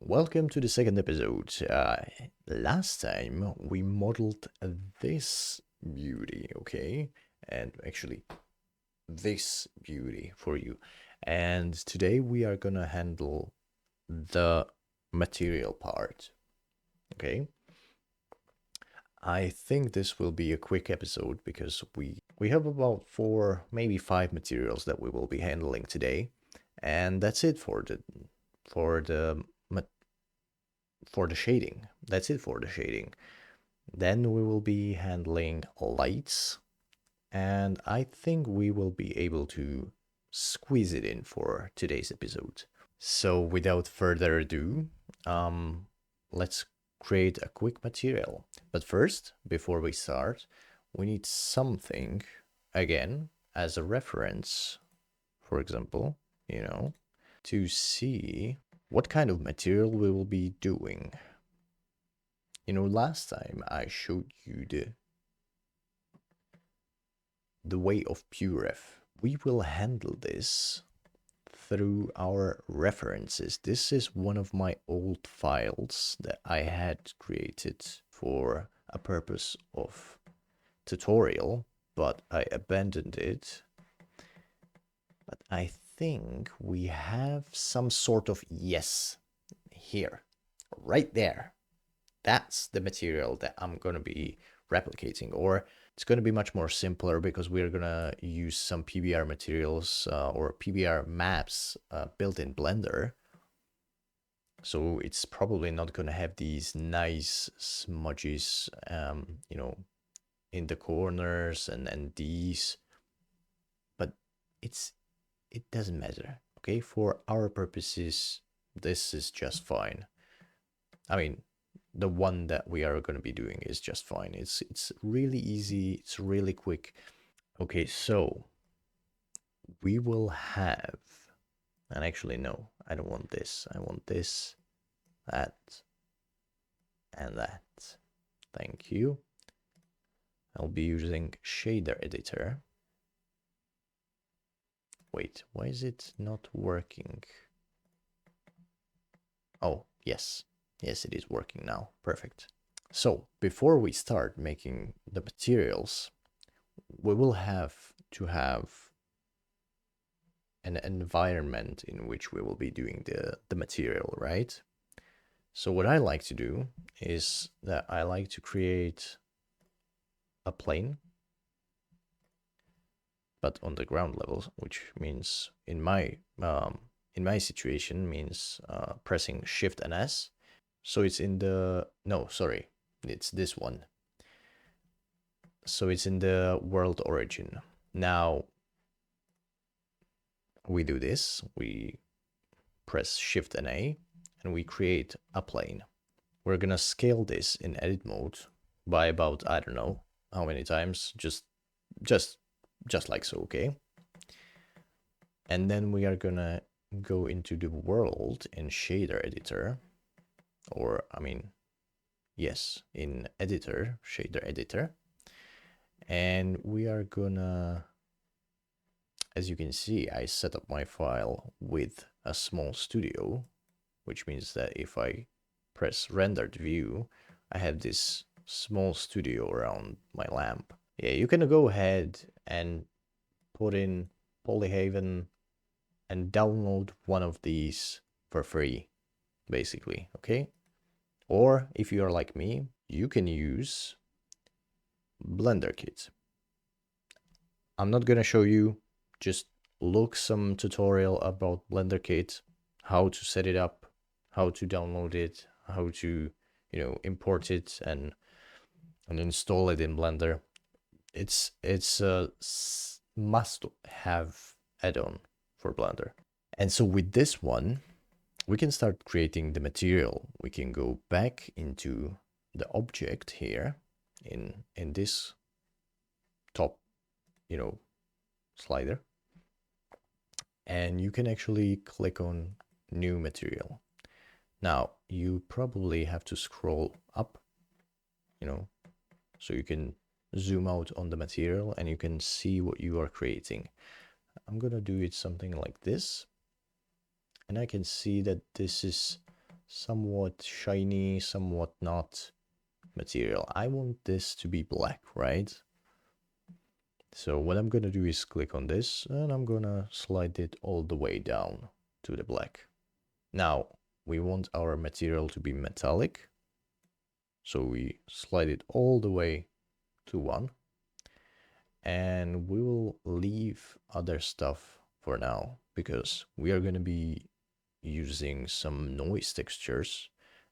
Welcome to the second episode. Last time we modeled this beauty, okay? And actually, this beauty for you. And today we are gonna handle the material part, okay? I think this will be a quick episode because we have about 4, maybe 5 materials that we will be handling today. And that's it for the for the shading. That's it for the shading. Then we will be handling lights, and I think we will be able to squeeze it in for today's episode. So without further ado, let's create a quick material. But first, before we start, we need something, again, as a reference, for example, to see what kind of material we will be doing. Last time I showed you the way of PureRef. We will handle this through our references. This is one of my old files that I had created for a purpose of tutorial, but I abandoned it. But I think we have some sort of yes here, right there. That's the material that I'm going to be replicating, or it's going to be much more simpler because we're going to use some PBR materials or PBR maps built in Blender. So it's probably not going to have these nice smudges, in the corners and these, but it doesn't matter. Okay, for our purposes, this is just fine. I mean, the one that we are going to be doing is just fine. It's really easy. It's really quick. Okay, so we will have, and actually no, I don't want this. I want this, that, and that. Thank you. I'll be using shader editor. Wait, why is it not working? Oh, yes. Yes, it is working now. Perfect. So before we start making the materials, we will have to have an environment in which we will be doing the material, right? So what I like to do is that I like to create a plane, but on the ground level, which means in my situation means pressing Shift and S. So it's in the, no, sorry, it's this one. So it's in the world origin. Now we do this, we press Shift and A, and we create a plane. We're gonna scale this in edit mode by about, I don't know how many times, just like so, okay? And then we are gonna go into the world in shader editor, or I mean, yes, in editor, shader editor. And we are gonna, as you can see, I set up my file with a small studio, which means that if I press rendered view, I have this small studio around my lamp. Yeah, you can go ahead and put in Polyhaven and download one of these for free, basically, okay? Or if you are like me, you can use Blender Kit. I'm not gonna show you, just look some tutorial about Blender Kit, how to set it up, how to download it, how to, import it and install it in Blender. It's a must-have add-on for Blender. And so with this one, we can start creating the material. We can go back into the object here in this top, slider. And you can actually click on new material. Now, you probably have to scroll up, so you can zoom out on the material and you can see what you are creating. I'm gonna do it something like this. And I can see that this is somewhat shiny, somewhat not material. I want this to be black, right? So what I'm gonna do is click on this and I'm gonna slide it all the way down to the black. Now we want our material to be metallic. So we slide it all the way to 1. And we will leave other stuff for now because we are going to be using some noise textures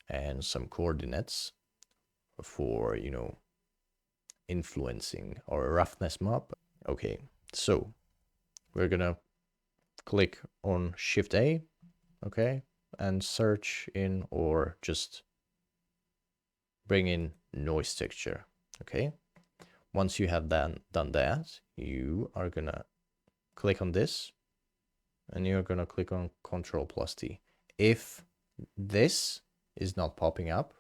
and some coordinates for, influencing our roughness map. Okay, so we're going to click on Shift A, okay, and search in or just bring in noise texture, okay? Once you have done that, you are gonna click on this and you're gonna click on Ctrl+T. If this is not popping up,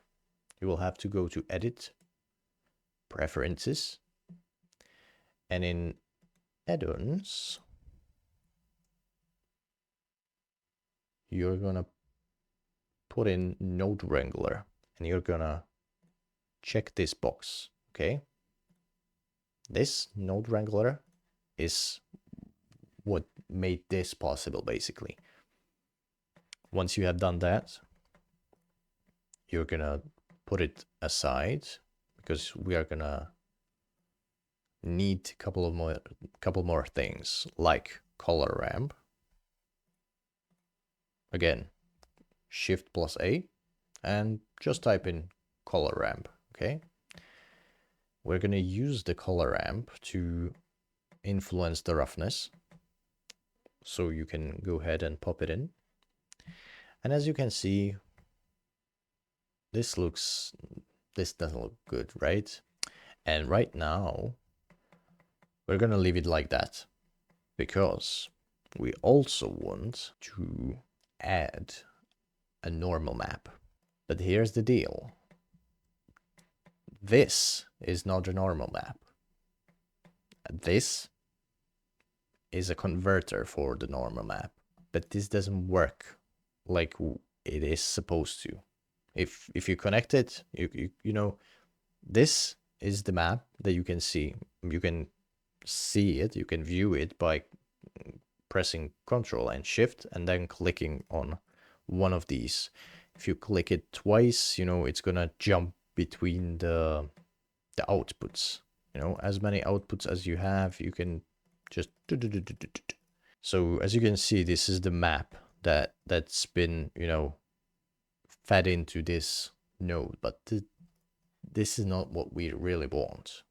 you will have to go to Edit, Preferences, and in Add-ons, you're gonna put in Node Wrangler and you're gonna check this box, okay? This Node Wrangler is what made this possible, basically. Once you have done that, you're gonna put it aside because we are gonna need a couple more things like color ramp. Again, Shift+A and just type in color ramp, okay? We're gonna use the color ramp to influence the roughness. So you can go ahead and pop it in. And as you can see, this doesn't look good, right? And right now, we're gonna leave it like that because we also want to add a normal map. But here's the deal. This is not a normal map. This is a converter for the normal map, but this doesn't work like it is supposed to. If you connect it, you know, this is the map that you can see. You can see it, you can view it by pressing Ctrl and Shift and then clicking on one of these. If you click it twice, it's gonna jump between the outputs. As many outputs as you have, you can just so as you can see, this is the map that's been fed into this node, but this is not what we really want.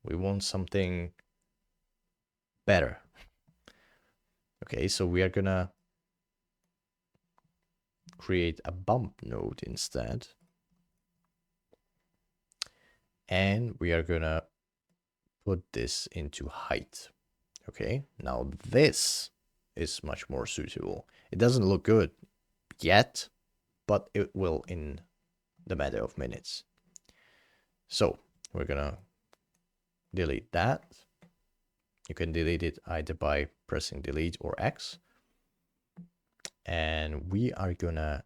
We want something better. Okay, so we are gonna create a bump node instead. And we are gonna put this into height. Okay, now this is much more suitable. It doesn't look good yet, but it will in the matter of minutes. So we're gonna delete that. You can delete it either by pressing delete or X. And we are gonna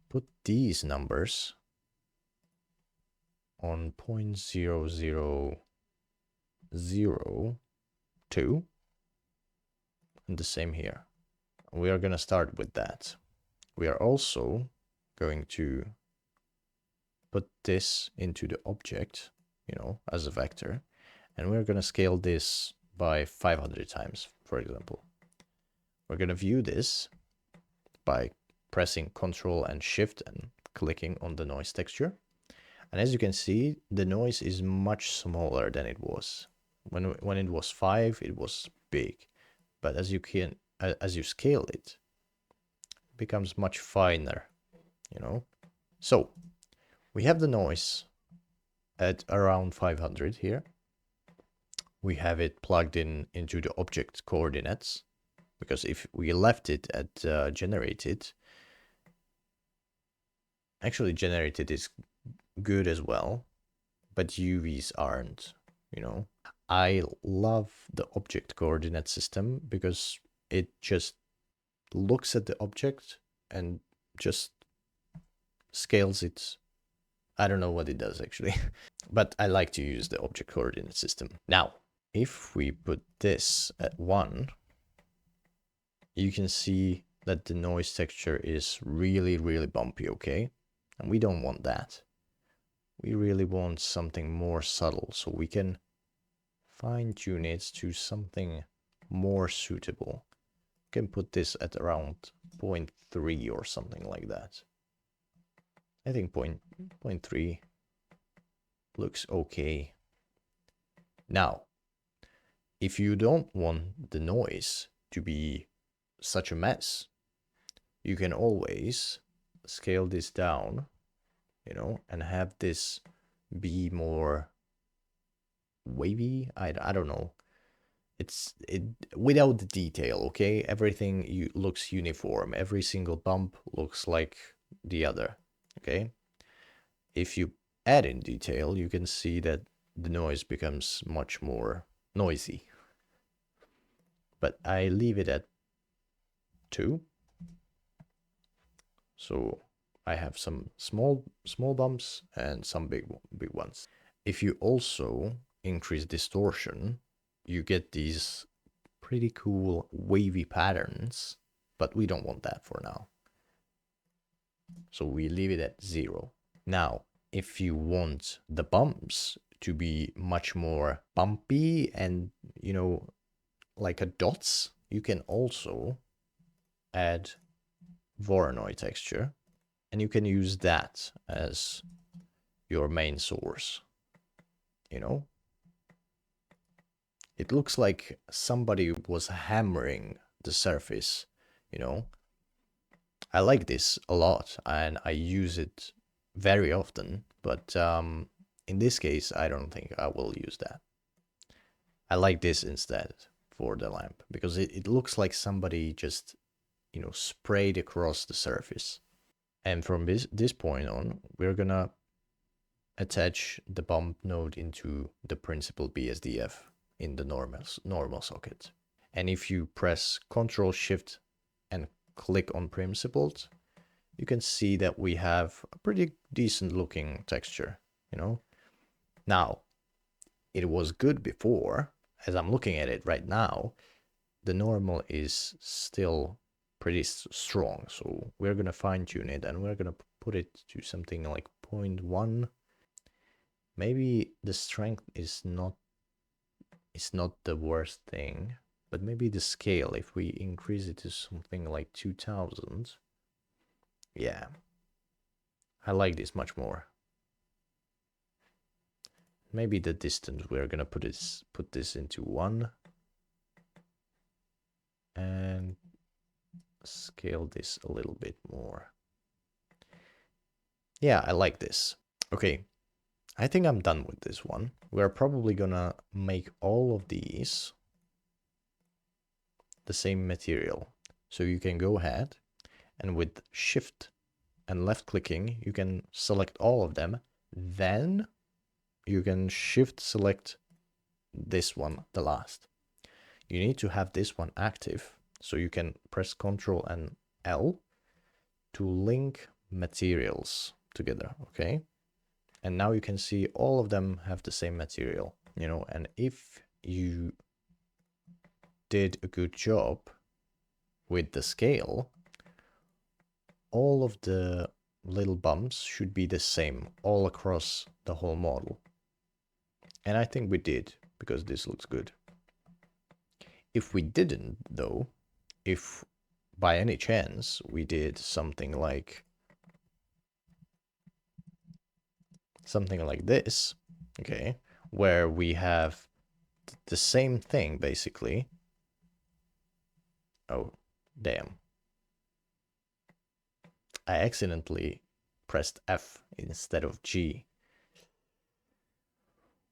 put these numbers on 0.0002 and the same here. We are gonna start with that. We are also going to put this into the object, as a vector, and we're gonna scale this by 500 times, for example. We're gonna view this by pressing Ctrl and Shift and clicking on the noise texture. And as you can see, the noise is much smaller than it was. When it was 5, it was big. But as you scale it, it becomes much finer, So we have the noise at around 500 here. We have it plugged into the object coordinates, because if we left it at generated, actually generated is good as well, but UVs aren't, I love the object coordinate system because it just looks at the object and just scales it. I don't know what it does actually, but I like to use the object coordinate system. Now, if we put this at 1, you can see that the noise texture is really, really bumpy, okay? And we don't want that. We really want something more subtle, so we can fine-tune it to something more suitable. We can put this at around 0.3 or something like that. I think 0.3 looks okay. Now, if you don't want the noise to be such a mess, you can always scale this down, you know, and have this be more wavy. I don't know. It's without the detail, okay? Everything looks uniform. Every single bump looks like the other, okay? If you add in detail, you can see that the noise becomes much more noisy. But I leave it at 2. So I have some small bumps and some big ones. If you also increase distortion, you get these pretty cool wavy patterns, but we don't want that for now. So we leave it at 0. Now, if you want the bumps to be much more bumpy and, you know, like a dots, you can also add Voronoi texture, and you can use that as your main source. You know, it looks like somebody was hammering the surface, you know. I like this a lot and I use it very often, but in this case I don't think I will use that. I like this instead for the lamp because it looks like somebody just, you know, sprayed across the surface. And from this point on, we're gonna attach the bump node into the principal BSDF in the normal socket. And if you press Ctrl Shift and click on principals, you can see that we have a pretty decent looking texture, you know. Now, it was good before. As I'm looking at it right now, the normal is still pretty strong. So we're going to fine tune it and we're going to put it to something like 0.1. Maybe the strength is not the worst thing, but maybe the scale, if we increase it to something like 2000, yeah, I like this much more. Maybe the distance, we're gonna put this into 1 and scale this a little bit more. Yeah, I like this. Okay, I think I'm done with this one. We're probably gonna make all of these the same material. So you can go ahead and with Shift and left clicking, you can select all of them. Then you can Shift select this one, the last. You need to have this one active, so you can press Ctrl and L to link materials together, okay? And now you can see all of them have the same material, you know, and if you did a good job with the scale, all of the little bumps should be the same all across the whole model. And I think we did, because this looks good. If we didn't, though, if by any chance we did something like this, okay, where we have the same thing basically. Oh, damn. I accidentally pressed F instead of G,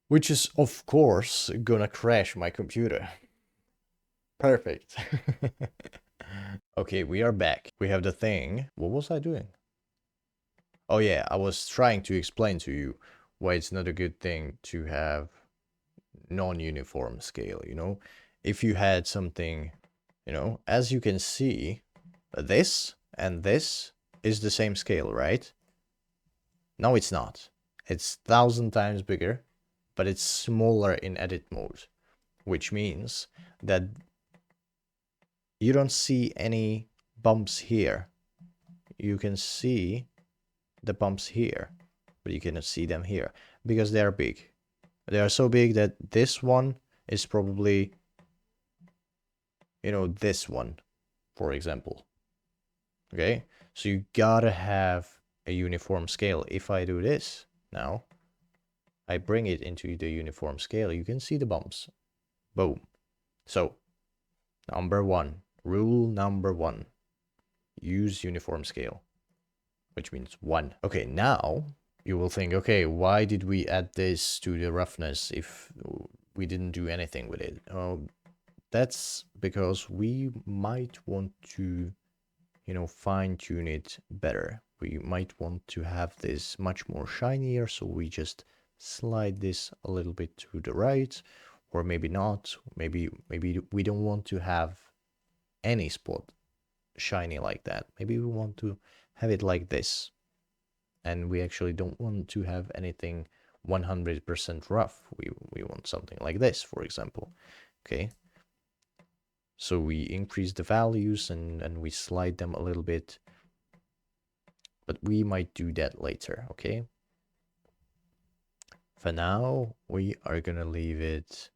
which is of course gonna crash my computer. Perfect. Okay, we are back. We have the thing. What was I doing? Oh yeah, I was trying to explain to you why it's not a good thing to have non-uniform scale, you know? If you had something, you know, as you can see, this and this is the same scale, right? No, it's not. It's 1,000 times bigger, but it's smaller in edit mode, which means that you don't see any bumps here. You can see the bumps here, but you cannot see them here because they are big. They are so big that this one is probably, you know, this one, for example. Okay, so you gotta have a uniform scale. If I do this now, I bring it into the uniform scale, you can see the bumps. Boom. So, rule number one, use uniform scale, which means 1. Okay, now you will think, okay, why did we add this to the roughness if we didn't do anything with it? That's because we might want to, you know, fine tune it better. We might want to have this much more shinier, so we just slide this a little bit to the right, or maybe not. Maybe we don't want to have any spot shiny like that. Maybe we want to have it like this, and we actually don't want to have anything 100% rough. We want something like this, for example. Okay, so we increase the values and we slide them a little bit, but we might do that later. Okay, for now we are gonna leave it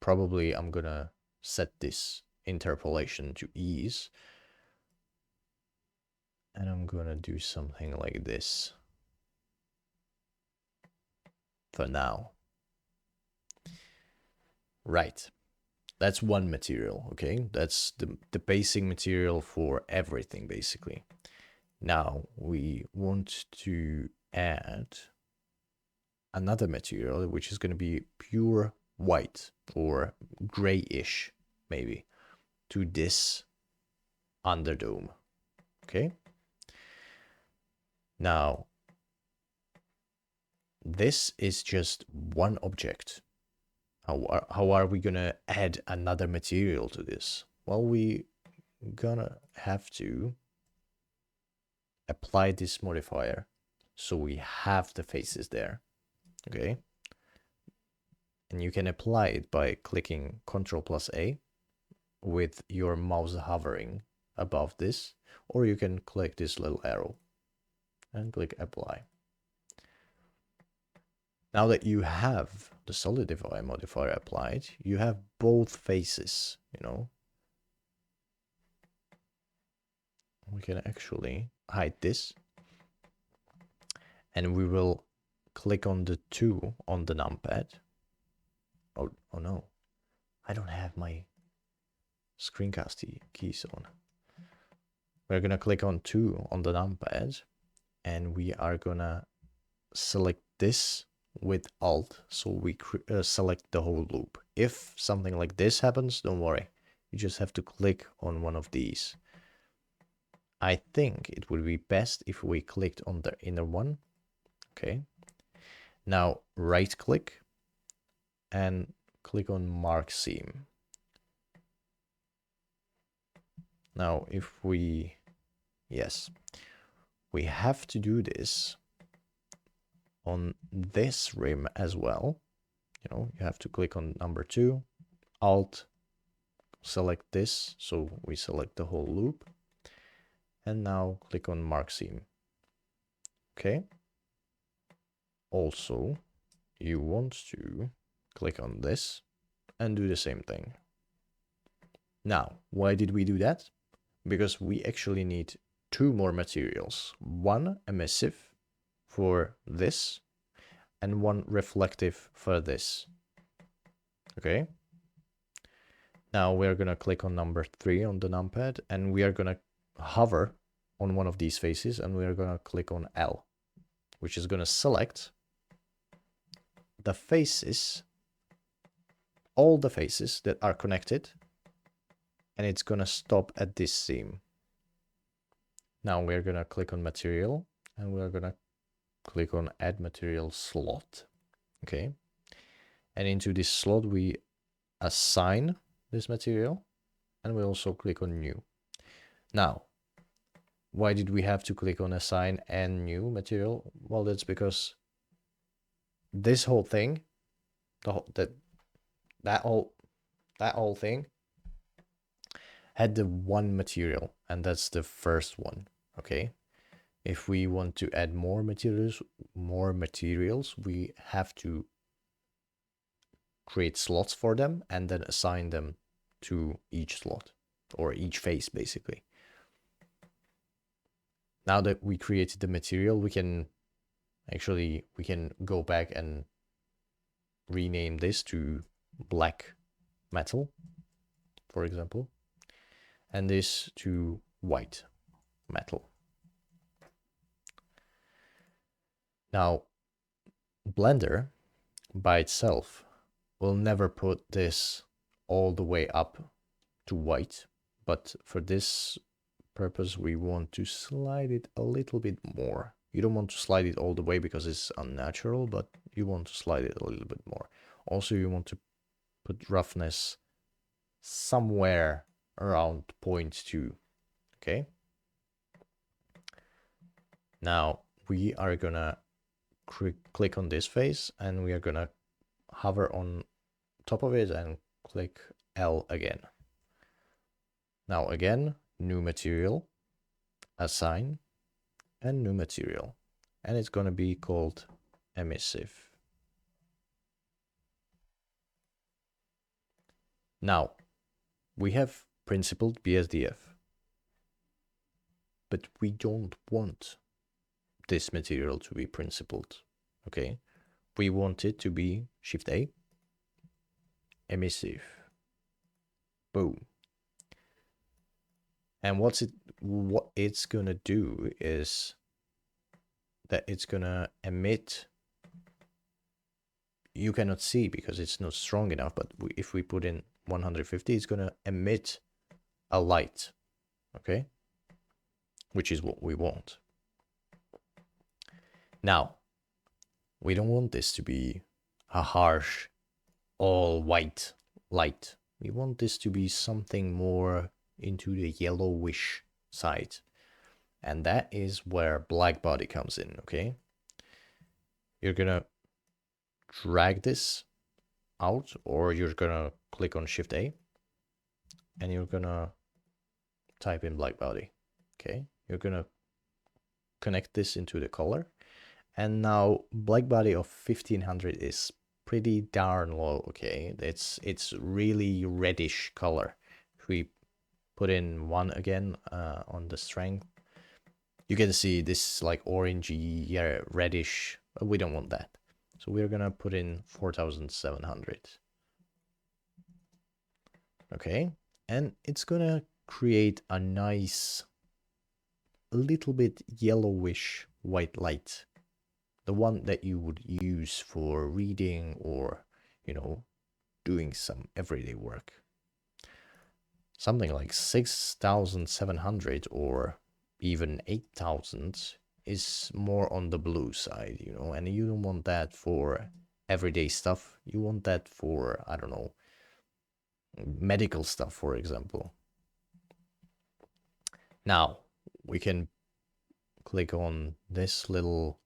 probably. I'm gonna set this interpolation to ease, and I'm gonna do something like this for now. Right, that's one material. Okay, that's the basic material for everything basically. Now we want to add another material, which is going to be pure white or grayish maybe, to this underdome. Okay, now this is just one object. How are we gonna add another material to this? Well, we gonna have to apply this modifier so we have the faces there. Okay, and you can apply it by clicking Ctrl+A with your mouse hovering above this, or you can click this little arrow and click apply. Now that you have the solidify modifier applied, you have both faces, you know. We can actually hide this, and we will click on the 2 on the numpad. Oh no, I don't have my screencast keys on. We're gonna click on 2 on the numpad, and we are gonna select this with Alt, so we select the whole loop. If something like this happens, don't worry, you just have to click on one of these. I think it would be best if we clicked on the inner one. Okay, now right click and click on mark seam. Now if we, yes, we have to do this on this rim as well. You know, you have to click on number 2, Alt, select this, so we select the whole loop, and now click on mark seam. Okay, also you want to click on this and do the same thing. Now, why did we do that? Because we actually need 2 more materials, one emissive for this and one reflective for this. Okay, now we're gonna click on number 3 on the numpad, and we are gonna hover on one of these faces, and we are gonna click on L, which is gonna select the faces, all the faces that are connected, and it's gonna stop at this seam. Now we're gonna click on material, and we're gonna click on add material slot. Okay, and into this slot we assign this material, and we also click on new. Now, why did we have to click on assign and new material? Well, that's because this whole thing, that whole thing had the one material, and that's the first one. Okay. If we want to add more materials, we have to create slots for them and then assign them to each slot or each face, basically. Now that we created the material, we can go back and rename this to black metal, for example, and this to white metal. Now, Blender by itself will never put this all the way up to white, but for this purpose we want to slide it a little bit more. You don't want to slide it all the way because it's unnatural, but you want to slide it a little bit more. Also, you want to put roughness somewhere around 0.2. Okay. Now we are gonna click on this face and we are gonna hover on top of it and click L again. Now again, new material, assign, and new material. And it's gonna be called emissive. Now, we have principled BSDF, but we don't want this material to be principled, okay? We want it to be Shift A, emissive, boom. And what it's gonna do is that it's gonna emit, you cannot see because it's not strong enough, but if we put in 150, it's gonna emit a light, okay? Which is what we want. Now, we don't want this to be a harsh, all white light. We want this to be something more into the yellowish side. And that is where black body comes in, okay? You're gonna drag this out, or you're gonna click on Shift A and you're gonna type in black body, okay? You're gonna connect this into the color. And now black body of 1500 is pretty darn low, okay? It's really reddish color. If we put in 1 again on the strength, you can see this like orangey, yeah, reddish. We don't want that. So we're gonna put in 4700. Okay, and it's gonna create a nice, a little bit yellowish white light. The one that you would use for reading or, you know, doing some everyday work. Something like 6700 or even 8000 is more on the blue side, you know, and you don't want that for everyday stuff. You want that for, I don't know, medical stuff, for example. Now, we can click on this little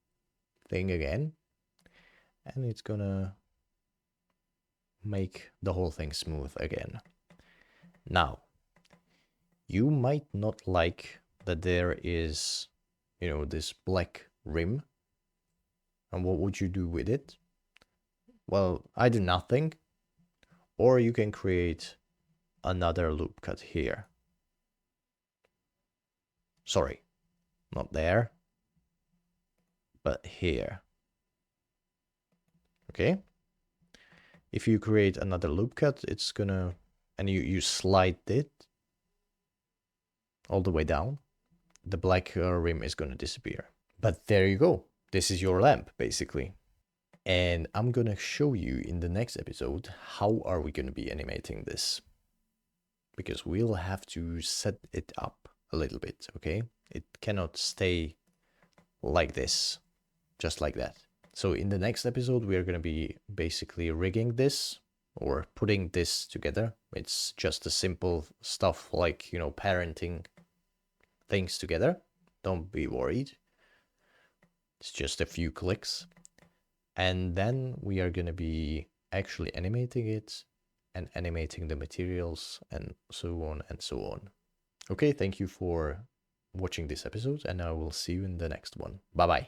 thing again, and it's gonna make the whole thing smooth again. Now, you might not like that there is, you know, this black rim. And what would you do with it? Well, either nothing, or you can create another loop cut here. Sorry, not there, but here. Okay? If you create another loop cut, it's gonna, and you slide it all the way down, the black rim is gonna disappear. But there you go. This is your lamp, basically. And I'm gonna show you in the next episode how are we gonna be animating this. Because we'll have to set it up a little bit, okay? It cannot stay like this, just like that. So in the next episode, we are gonna be basically rigging this or putting this together. It's just a simple stuff like, you know, parenting things together. Don't be worried. It's just a few clicks. And then we are going to be actually animating it and animating the materials and so on and so on. Okay, thank you for watching this episode, and I will see you in the next one. Bye bye.